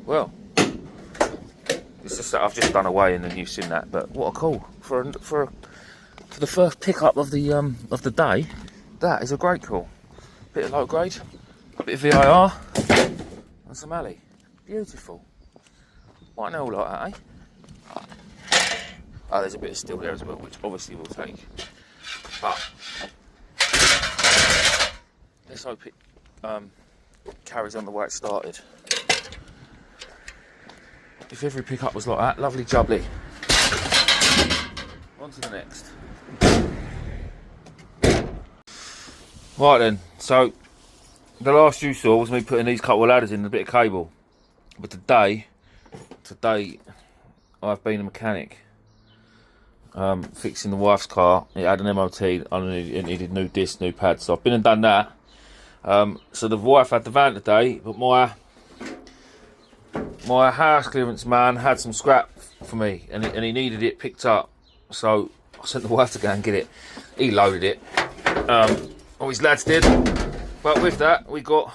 Well, it's just that I've just done away and then you've seen that. But what a call for the first pickup of the day. That is a great call. Bit of low grade, a bit of VIR, and some alley. Beautiful. Why not all like that, eh? Oh, there's a bit of steel there as well, which obviously we'll take. But let's hope it carries on the way it started. If every pickup was like that, lovely jubbly. On to the next. Right then, so the last you saw was me putting these couple of ladders in and a bit of cable. But today I've been a mechanic. Fixing the wife's car. It had an MOT, it needed new discs, new pads, so I've been and done that. So the wife had the van today, but my house clearance man had some scrap for me, and he needed it picked up. So I sent the wife to go and get it. He loaded it. All his lads did. But with that, we got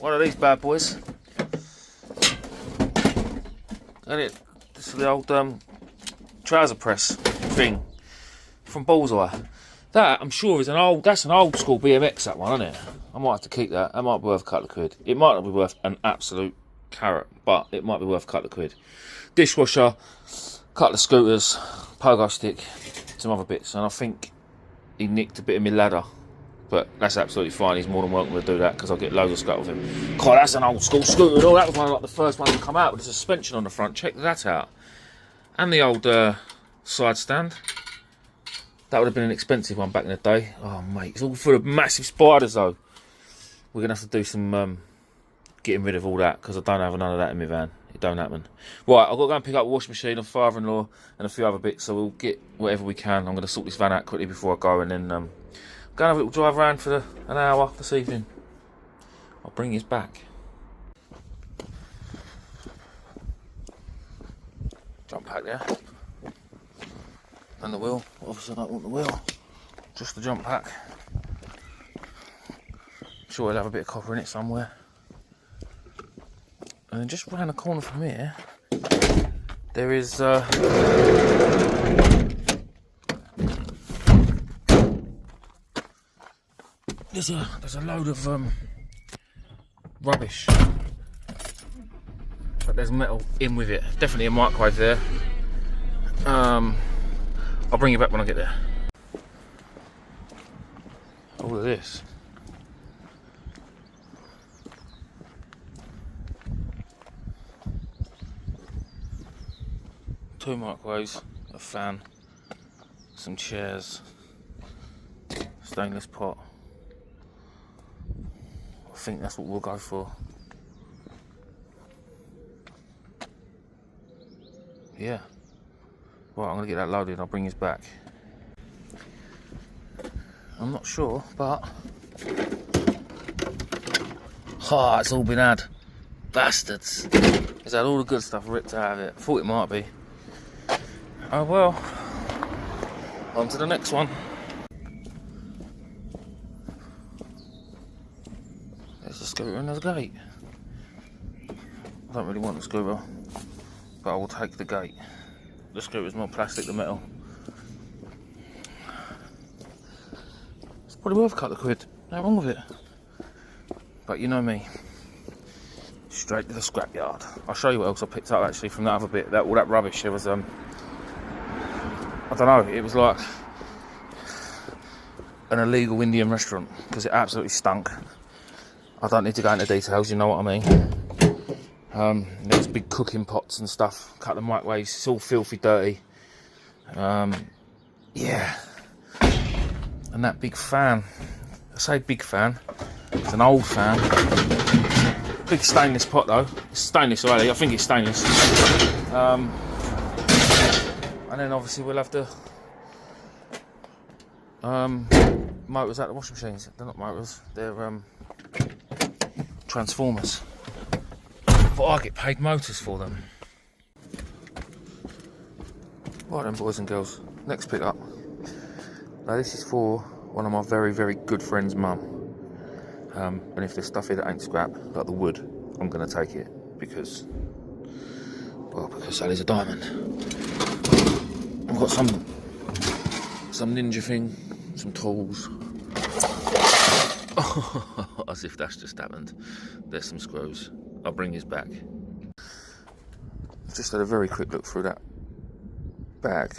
one of these bad boys. And this is the old trouser press thing from Bullseye. That I'm sure is that's an old school BMX, that one, isn't it? I might have to keep that. That might be worth a couple of quid. It might not be worth an absolute carrot, but it might be worth a couple of quid. Dishwasher, couple of scooters, pogo stick, some other bits, and I think he nicked a bit of my ladder. But that's absolutely fine. He's more than welcome to do that because I'll get loads of scrap with him. God, that's an old school scooter and all. That was one of like the first ones to come out with a suspension on the front. Check that out. And the old side stand. That would have been an expensive one back in the day. Oh mate, it's all full of massive spiders though. We're gonna have to do some getting rid of all that because I don't have none of that in my van. It don't happen. Right, I've got to go and pick up a washing machine, a father-in-law, and a few other bits. So we'll get whatever we can. I'm gonna sort this van out quickly before I go, and then go and have a little drive around for an hour this evening. I'll bring you back. Jump pack there. And the wheel. Obviously I don't want the wheel. Just the jump pack. Sure it'll have a bit of copper in it somewhere. And then just round the corner from here, there is there's a load of rubbish, but there's metal in with it. Definitely a microwave there. I'll bring you back when I get there. All of this. Two microwaves, a fan, some chairs, stainless pot. I think that's what we'll go for. Yeah. Right, I'm going to get that loaded and I'll bring this back. I'm not sure, but it's all been had. Bastards. It's had all the good stuff ripped out of it. I thought it might be. Oh well. On to the next one. There's the scooter and there's the gate. I don't really want the scooter, but I will take the gate. The scooter's more plastic than metal. It's probably worth a couple of quid. Nothing wrong with it. But you know me. Straight to the scrapyard. I'll show you what else I picked up actually from that other bit. All that rubbish. There was I don't know. It was like an illegal Indian restaurant because it absolutely stunk. I don't need to go into details. You know what I mean. There was big cooking pots and stuff, a couple of microwaves, it's all filthy dirty. Yeah. And that big fan, I say big fan, it's an old fan. Big stainless pot though, it's stainless already, I think it's stainless. And then obviously we'll have the motors out the washing machines. They're not motors, they're transformers. But I get paid motors for them. Right then boys and girls, next pick up. Now this is for one of my very, very good friend's mum. And if there's stuff here that ain't scrap, like the wood, I'm going to take it. because, well, because Sally's a diamond. I've got some ninja thing, some tools. As if that's just happened. There's some screws. I'll bring his back. Just had a very quick look through that bag,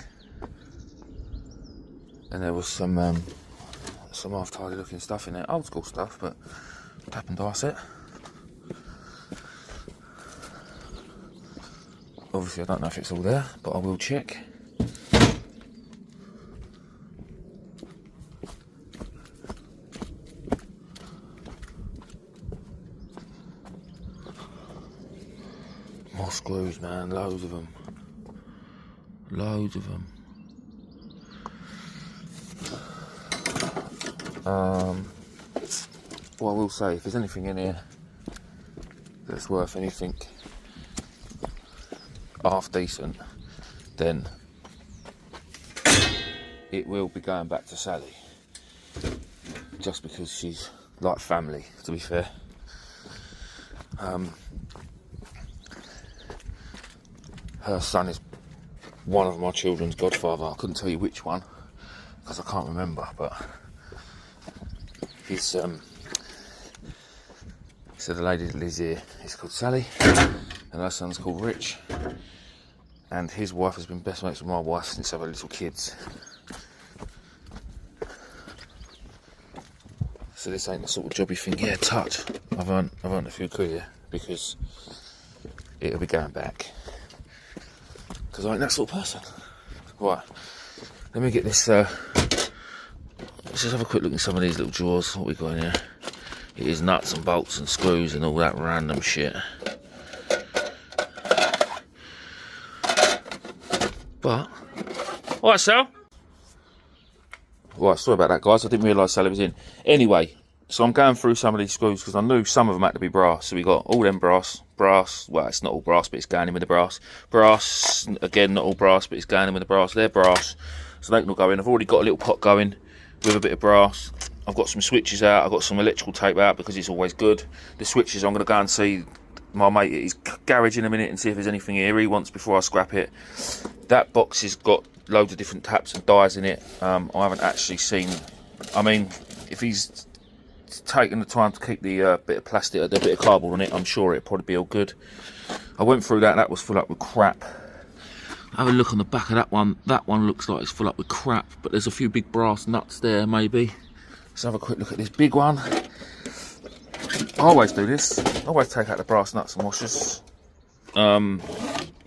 and there was some half-tidy looking stuff in there, old school stuff, but tap and dice it. Obviously I don't know if it's all there, but I will check. More screws, man, loads of them. Loads of them. Well, I will say, if there's anything in here that's worth anything half decent, then it will be going back to Sally. Just because she's like family, to be fair. Her son is one of my children's godfather. I couldn't tell you which one because I can't remember, but he's so the lady that lives here is called Sally, and her son's called Rich, and his wife has been best mates with my wife since they were little kids. So this ain't the sort of job you think, yeah, touch. I've earned a few quid here because it'll be going back. Because I ain't that sort of person. Right, let me get this. Let's just have a quick look at some of these little drawers. What we got in here? It is nuts and bolts and screws and all that random shit. But, alright, Sal. Right, sorry about that, guys. I didn't realise Sally was in. Anyway, so I'm going through some of these screws because I knew some of them had to be brass. So we got all them brass. Well, it's not all brass, but it's going in with the brass. Brass, again, not all brass, but it's going in with the brass. They're brass, so they can all go in. I've already got a little pot going with a bit of brass. I've got some switches out. I've got some electrical tape out because it's always good. The switches, I'm going to go and see my mate at his garage in a minute and see if there's anything here he wants before I scrap it. That box has got loads of different taps and dies in it. I haven't actually seen. I mean, if he's taken the time to keep the bit of plastic, the bit of cardboard on it, I'm sure it'll probably be all good. I went through that. That was full up with crap. Have a look on the back of that one. That one looks like it's full up with crap, but there's a few big brass nuts there, maybe. Let's have a quick look at this big one. I always do this. I always take out the brass nuts and washers. No,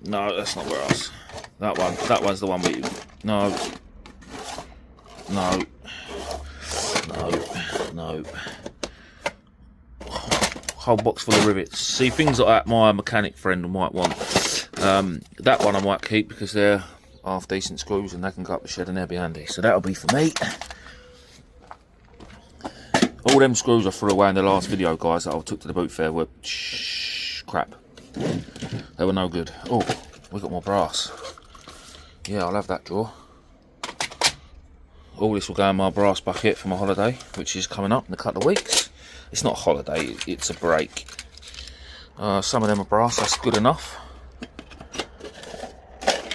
that's not where else. That one's the one we. No. Whole box full of rivets. See, things like that my mechanic friend might want. That one I might keep because they're half decent screws and they can go up the shed and they'll be handy. So that'll be for me. All them screws I threw away in the last video, guys, that I took to the boot fair were crap. They were no good. Oh, we got more brass. Yeah, I'll have that drawer. All this will go in my brass bucket for my holiday, which is coming up in a couple of weeks. It's not a holiday, it's a break. Some of them are brass, that's good enough.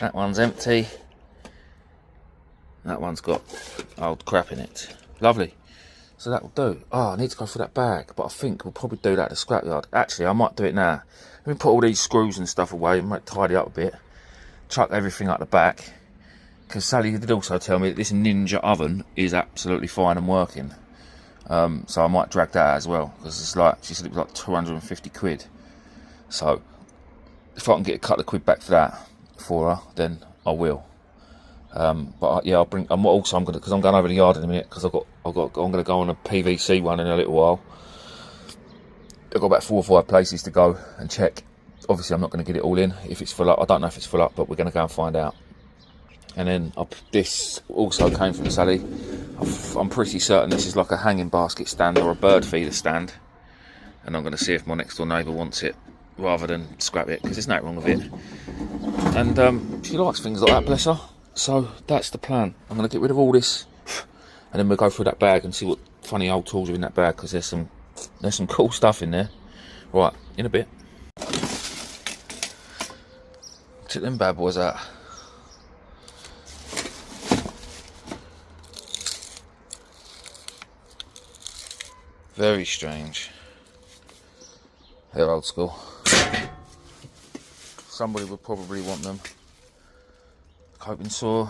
That one's empty. That one's got old crap in it. Lovely. So that will do. Oh, I need to go for that bag, but I think we'll probably do that at the scrapyard. Actually, I might do it now. Let me put all these screws and stuff away, might tidy up a bit. Chuck everything up the back. Because Sally did also tell me that this Ninja oven is absolutely fine and working. So I might drag that out as well. Because it's like, she said it was like 250 quid. So, if I can get a couple of quid back for that for her, then I will. But yeah, I'll bring. I'm going to, because I'm going over the yard in a minute. Because I'm going to go on a PVC one in a little while. I've got about 4 or 5 places to go and check. Obviously, I'm not going to get it all in if it's full up. I don't know if it's full up, but we're going to go and find out. And then this also came from Sally. I'm pretty certain this is like a hanging basket stand or a bird feeder stand. And I'm going to see if my next door neighbour wants it rather than scrap it, because there's nothing wrong with it. And she likes things like that, bless her. So that's the plan. I'm going to get rid of all this, and then we'll go through that bag and see what funny old tools are in that bag, because there's some cool stuff in there. Right, in a bit. Check them bad boys out. Very strange. They're old school. Somebody would probably want them. Coping saw.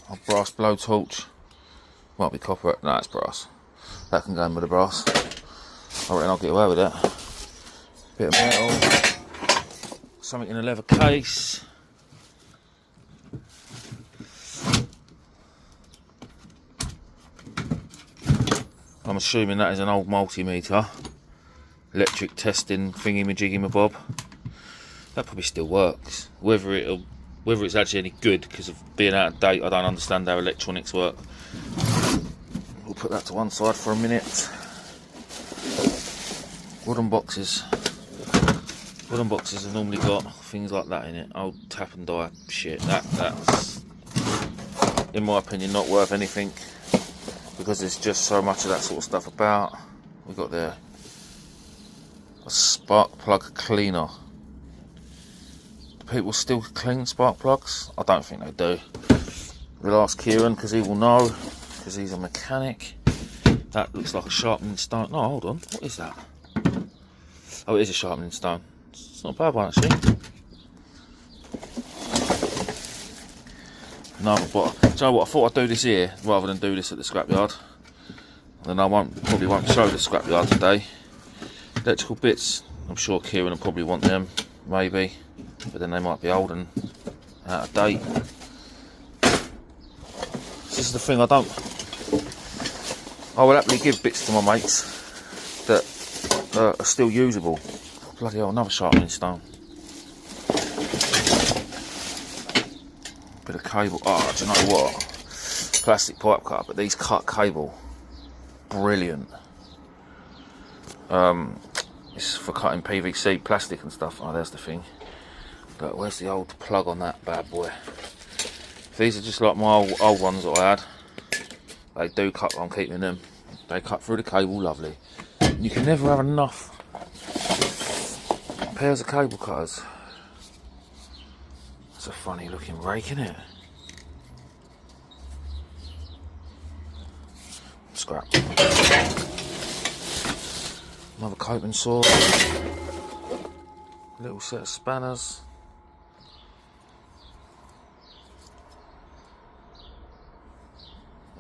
A brass blowtorch. Might be copper. No, it's brass. That can go in with the brass. I reckon I'll get away with that. Bit of metal. Something in a leather case. I'm assuming that is an old multimeter, electric testing thingy-majiggy-mabob. That probably still works. Whether it's actually any good because of being out of date, I don't understand how electronics work. We'll put that to one side for a minute. Wooden boxes. Wooden boxes have normally got things like that in it. Old tap and die shit. That's, in my opinion, not worth anything. Because there's just so much of that sort of stuff about. We've got there a spark plug cleaner. Do people still clean spark plugs? I don't think they do. We'll ask Kieran because he will know, because he's a mechanic. That looks like a sharpening stone. No, hold on, what is that? Oh, it is a sharpening stone. It's not a bad one actually. Another bottle. Do you know what? I thought I'd do this here rather than do this at the scrapyard. Then I probably won't show the scrapyard today. Electrical bits. I'm sure Kieran will probably want them, maybe, but then they might be old and out of date. This is the thing. I will happily give bits to my mates that are still usable. Bloody hell! Another sharpening stone. Bit of cable. Oh, do you know what? Plastic pipe cutter, but these cut cable, brilliant. It's for cutting PVC plastic and stuff. Oh, there's the thing. But where's the old plug on that bad boy? These are just like my old ones that I had. They do cut. I'm keeping them. They cut through the cable, lovely. You can never have enough pairs of cable cutters. It's a funny looking rake, isn't it? Scrap. Another coping saw. Little set of spanners.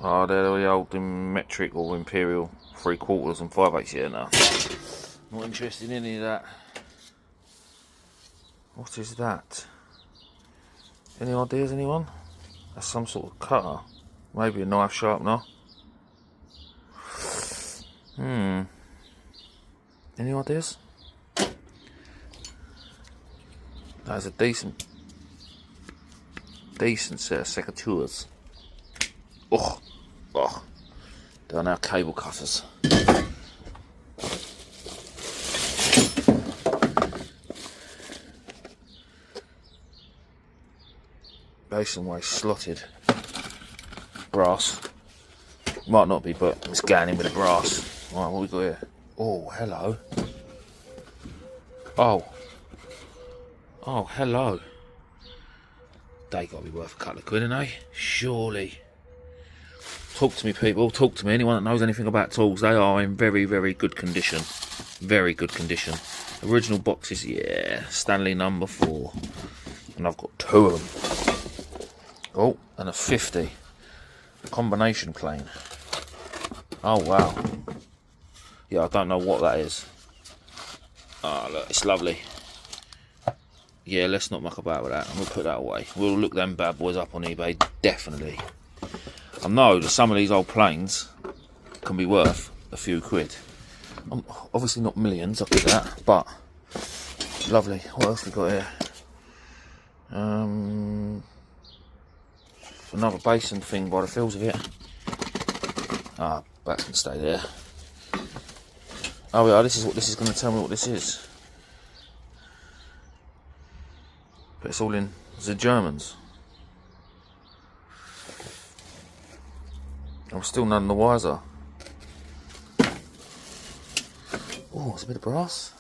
Oh, they're the old metric or imperial 3/4 and 5/8. Yeah, no. Not interested in any of that. What is that? Any ideas, anyone? That's some sort of cutter. Maybe a knife sharpener. Any ideas? That is a decent set of secateurs. Oh. They're now cable cutters. Basin waste slotted brass. Might not be, but it's going in with the brass. Right, what we got here? Oh, hello. Oh, hello. They got to be worth a couple of quid, ain't they? Surely. Talk to me, people. Talk to me. Anyone that knows anything about tools, they are in very, very good condition. Very good condition. Original boxes, yeah. Stanley number 4. And I've got 2 of them. Oh, and a 50. Combination plane. Oh, wow. Yeah, I don't know what that is. Ah, look, it's lovely. Yeah, let's not muck about with that. And we'll put that away. We'll look them bad boys up on eBay, definitely. I know that some of these old planes can be worth a few quid. Obviously not millions, I'll get that, but lovely. What else we got here? Another basin thing by the feels of it. Ah, that can stay there. Oh yeah, this is what this is going to tell me what this is. But it's all in the Germans. I'm still none the wiser. Oh, it's a bit of brass.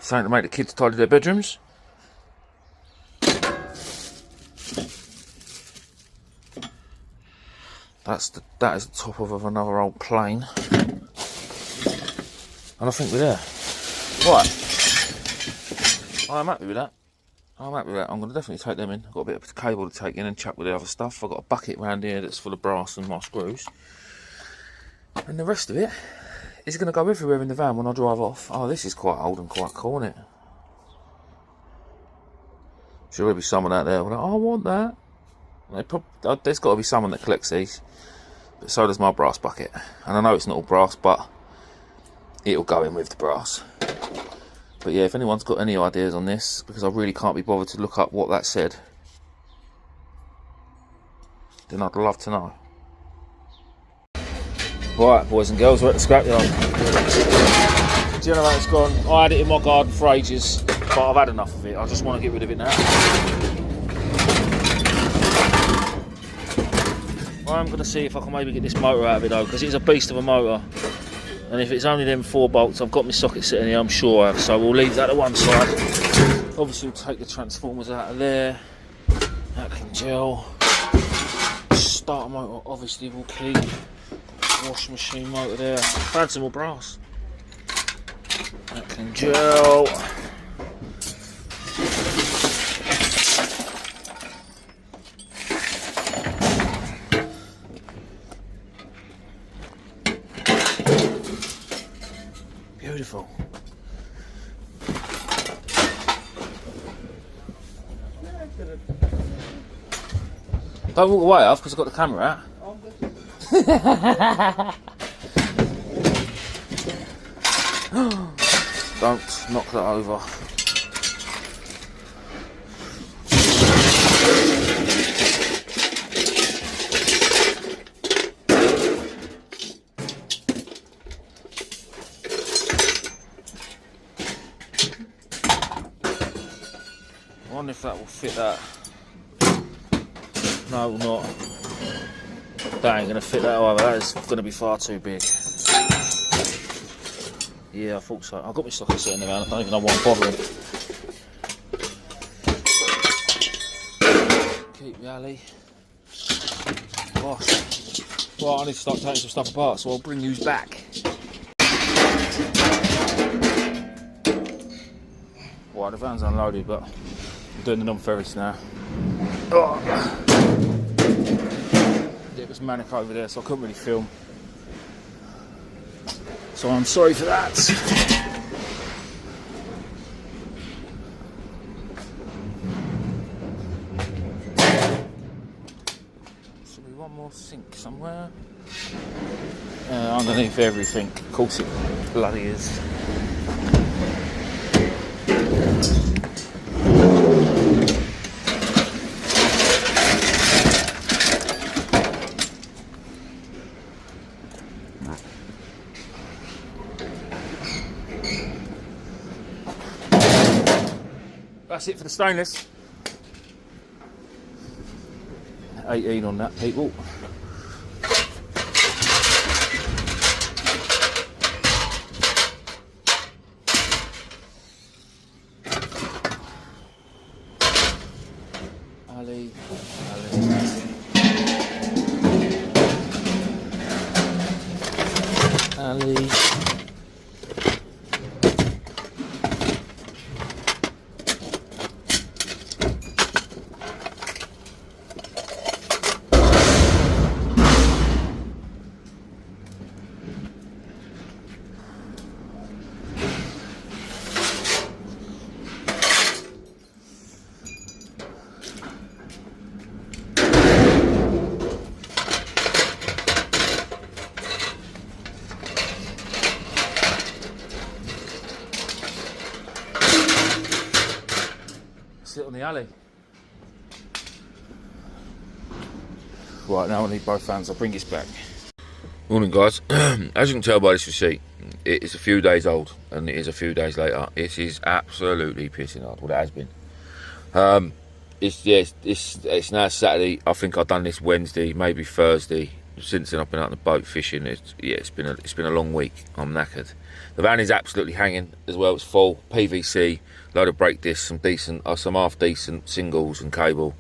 something to make the kids tidy their bedrooms. That is the top of another old plane. And I think we're there. Right. I'm happy with that. I'm happy with that. I'm going to definitely take them in. I've got a bit of cable to take in and chuck with the other stuff. I've got a bucket around here that's full of brass and my screws. And the rest of it is going to go everywhere in the van when I drive off. Oh, this is quite old and quite cool, isn't it? Sure, there'll be someone out there like, oh, I want that. There's got to be someone that collects these. But so does my brass bucket. And I know it's not all brass, but it'll go in with the brass. But yeah, if anyone's got any ideas on this, because I really can't be bothered to look up what that said, then I'd love to know. Right, boys and girls, we're at the scrapyard. Generator's gone. I had it in my garden for ages, but I've had enough of it. I just want to get rid of it now. I'm going to see if I can maybe get this motor out of it though, because it's a beast of a motor. And if it's only them 4 bolts, I've got my socket sitting here, I'm sure I have, so we'll leave that to one side. Obviously we'll take the transformers out of there. That can gel. Starter motor obviously we'll keep. Washing machine motor there. Found some more brass. That can gel. Beautiful. Don't walk away, because I've got the camera out. Don't knock that over. I wonder if that will fit that. No, it will not. That ain't going to fit that either. That is going to be far too big. Yeah, I thought so. I've got my socket sitting around. I don't even know why I'm bothering. Keep the alley. Gosh. Right, I need to start taking some stuff apart, so I'll bring yous back. Right, the van's unloaded, but I'm doing the non-ferrous now. Oh. It was manic over there, so I couldn't really film. So I'm sorry for that. So we want more sink somewhere. Underneath everything. Of course it bloody is. That's it for the stainless. 18 on that, people. Ali. Sit on the alley. Right, now I need both fans. I'll bring this back. Morning, guys. As you can tell by this receipt, it is a few days old, and it is a few days later. It is absolutely pissing hard. Well, it has been. It's now Saturday. I think I've done this Wednesday, maybe Thursday. since then I've been out on the boat fishing. It's been a long week. I'm knackered. The van is absolutely hanging as well. It's full PVC, load of brake discs, some half decent singles and cable.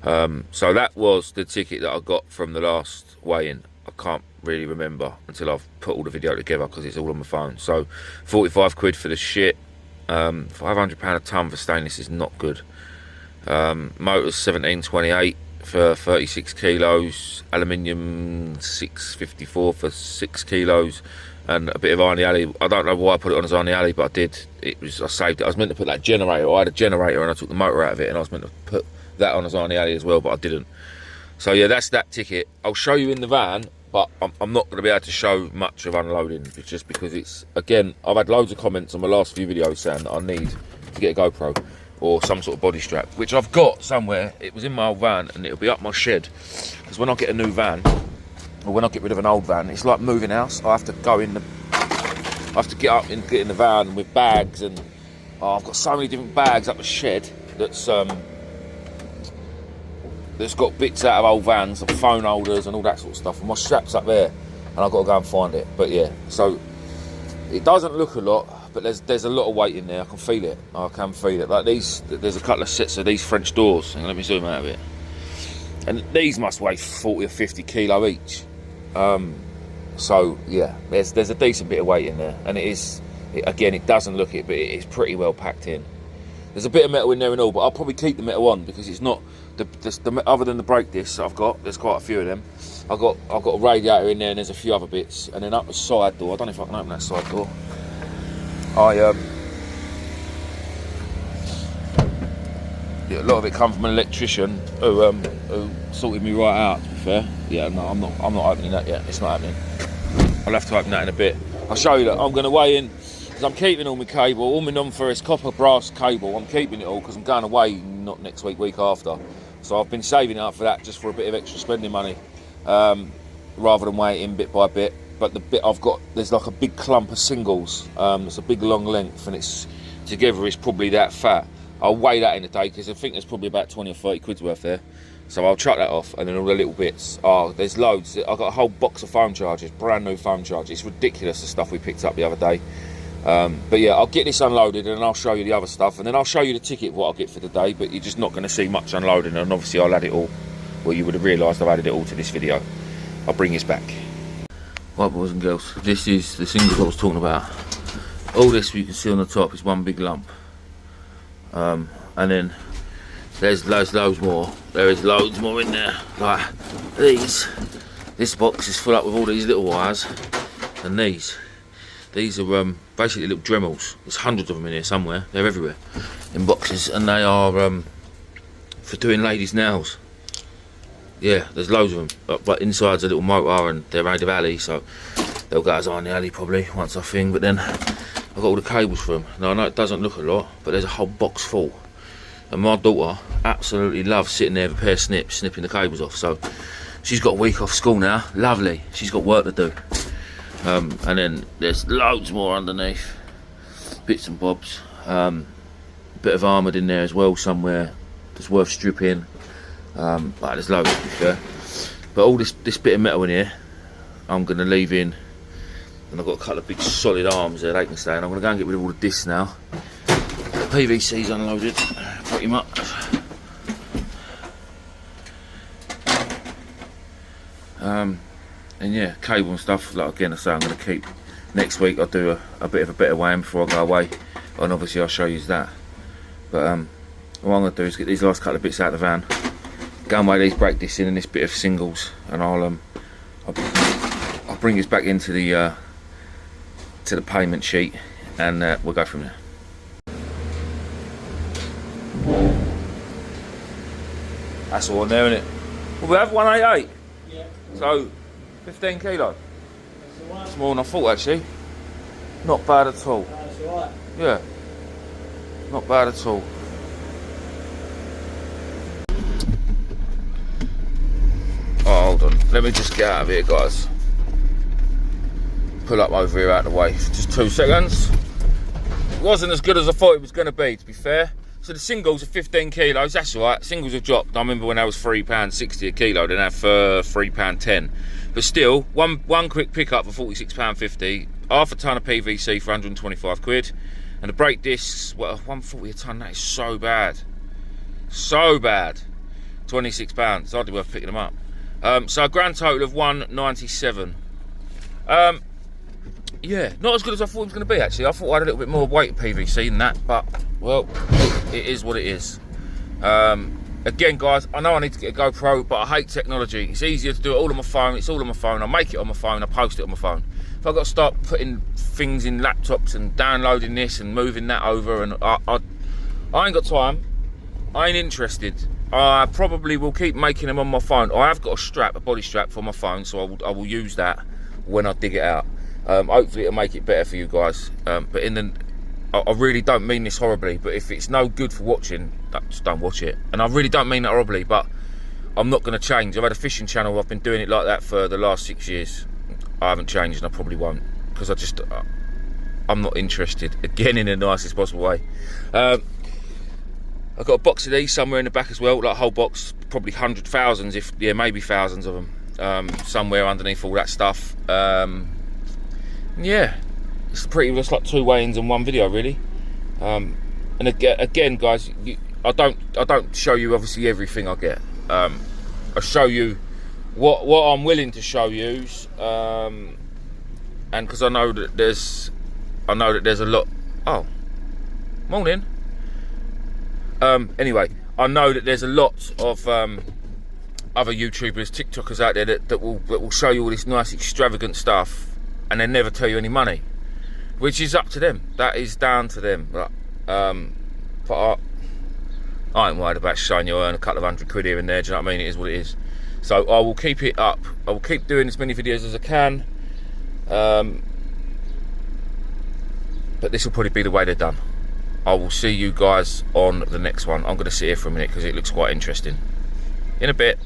So that was the ticket that I got from the last weigh-in. I can't really remember until I've put all the video together because it's all on my phone. So 45 quid for the shit. £500 a tonne for stainless is not good. Motor's 1728 for 36 kilos. Aluminium 654 for 6 kilos. And a bit of Arnie Alley. I don't know why I put it on as Arnie Alley, but I did. I saved it. I was meant to put that generator. I had a generator and I took the motor out of it, and I was meant to put that on as Arnie Alley as well, but I didn't. So yeah, that's that ticket. I'll show you in the van, but I'm not going to be able to show much of unloading, just because it's, again, I've had loads of comments on my last few videos saying that I need to get a GoPro or some sort of body strap, which I've got somewhere. It was in my old van and it'll be up my shed, because when I get a new van, or when I get rid of an old van, it's like moving house. I have to go in I have to get up and get in the van with bags, and I've got so many different bags up the shed that's got bits out of old vans, and phone holders and all that sort of stuff, and my strap's up there, and I've got to go and find it. But yeah, so it doesn't look a lot, but there's a lot of weight in there. I can feel it. I can feel it. Like these, there's a couple of sets of these French doors. Hang on, let me zoom out a bit. And these must weigh 40 or 50 kilo each. So yeah, there's a decent bit of weight in there, and again, it doesn't look it, but it is pretty well packed in. There's a bit of metal in there and all, but I'll probably keep the metal on, because it's not the other than the brake discs I've got. There's quite a few of them. I've got a radiator in there, and there's a few other bits, and then up the side door. I don't know if I can open that side door. Yeah, a lot of it come from an electrician who sorted me right out, to be fair. Yeah, no, I'm not opening that yet. It's not happening. I'll have to open that in a bit. I'll show you that. I'm going to weigh in, because I'm keeping all my cable, all my non-ferrous copper brass cable. I'm keeping it all because I'm going away not next week, week after. So I've been saving up for that, just for a bit of extra spending money, rather than waiting bit by bit. But the bit I've got, there's like a big clump of singles. It's a big long length, and it's together it's probably that fat. I'll weigh that in a day, because I think there's probably about 20 or 30 quid's worth there. So I'll chuck that off, and then all the little bits. There's loads. I've got a whole box of foam chargers, brand new foam chargers. It's ridiculous, the stuff we picked up the other day. But yeah, I'll get this unloaded, and then I'll show you the other stuff, and then I'll show you the ticket, what I'll get for the day. But you're just not going to see much unloading, and obviously I'll add it all. Well, you would have realised I've added it all to this video. I'll bring this back. Right, boys and girls, this is the singles I was talking about. All this you can see on the top is one big lump. And then there's loads more. There is loads more in there. Like these. This box is full up with all these little wires, and these are basically little Dremels. There's hundreds of them in here somewhere. They're everywhere in boxes, and they are for doing ladies' nails. Yeah, there's loads of them. But inside's a little motor, and they're made of alley, so they'll go as on the alley probably once I think. But then I've got all the cables for them. Now I know it doesn't look a lot, but there's a whole box full. And my daughter absolutely loves sitting there with a pair of snips, snipping the cables off. So she's got a week off school now. Lovely. She's got work to do. And then there's loads more underneath. Bits and bobs. Bit of armoured in there as well somewhere. That's worth stripping. Like there's loads to be fair. But all this bit of metal in here, I'm going to leave in. And I've got a couple of big solid arms there, they can stay, and I'm going to go and get rid of all the discs now. The PVC's unloaded, pretty much. And yeah, cable and stuff, like again I say, I'm going to keep. Next week I'll do a bit of a better weighing before I go away, and obviously I'll show you that. But what I'm going to do is get these last couple of bits out of the van, go and weigh these brake discs in and this bit of singles, and I'll bring this back into the payment sheet, and we'll go from there. That's all in there, isn't it? Well, we have 188. Yeah. So 15 kilo. That's alright. It's more than I thought actually. Not bad at all. That's alright. Yeah. Not bad at all. Oh, hold on. Let me just get out of here, guys. Pull up over here out of the way. Just 2 seconds. It wasn't as good as I thought it was going to be fair. So the singles are 15 kilos, that's all right. Singles have dropped. I remember when I was £3.60 a kilo, then I had for £3.10. But still, one quick pickup for £46.50, half a tonne of PVC for 125 quid, and the brake discs, well, 140 a tonne, that is so bad. So bad. £26, it's hardly worth picking them up. So a grand total of 197. Yeah, not as good as I thought it was going to be, actually. I thought I had a little bit more weight of PVC than that, but, well, it is what it is. Again, guys, I know I need to get a GoPro, but I hate technology. It's easier to do it all on my phone. It's all on my phone. I make it on my phone. I post it on my phone. If I've got to start putting things in laptops and downloading this and moving that over, and I ain't got time. I ain't interested. I probably will keep making them on my phone. I have got a strap, a body strap for my phone, so I will use that when I dig it out. Hopefully it'll make it better for you guys. But I really don't mean this horribly, but if it's no good for watching, just don't watch it. And I really don't mean that horribly, but I'm not going to change. I've had a fishing channel. I've been doing it like that for the last 6 years. I haven't changed, and I probably won't, because I'm not interested. Again, in the nicest possible way. I've got a box of these somewhere in the back as well, like a whole box, probably hundreds, thousands, maybe thousands of them, somewhere underneath all that stuff. Yeah, it's just like 2 weigh-ins and 1 video, really. And again, guys, I don't show you obviously everything I get. I show you what I'm willing to show you, and because I know that there's a lot. Oh, morning. Anyway, I know that there's a lot of other YouTubers, TikTokers out there that will show you all this nice extravagant stuff, and they never tell you any money, which is up to them. That is down to them. But I ain't worried about showing you earn a couple of £100 here and there. Do you know what I mean? It is what it is. So I will keep it up. I will keep doing as many videos as I can. But this will probably be the way they're done. I will see you guys on the next one. I'm going to sit here for a minute because it looks quite interesting. In a bit.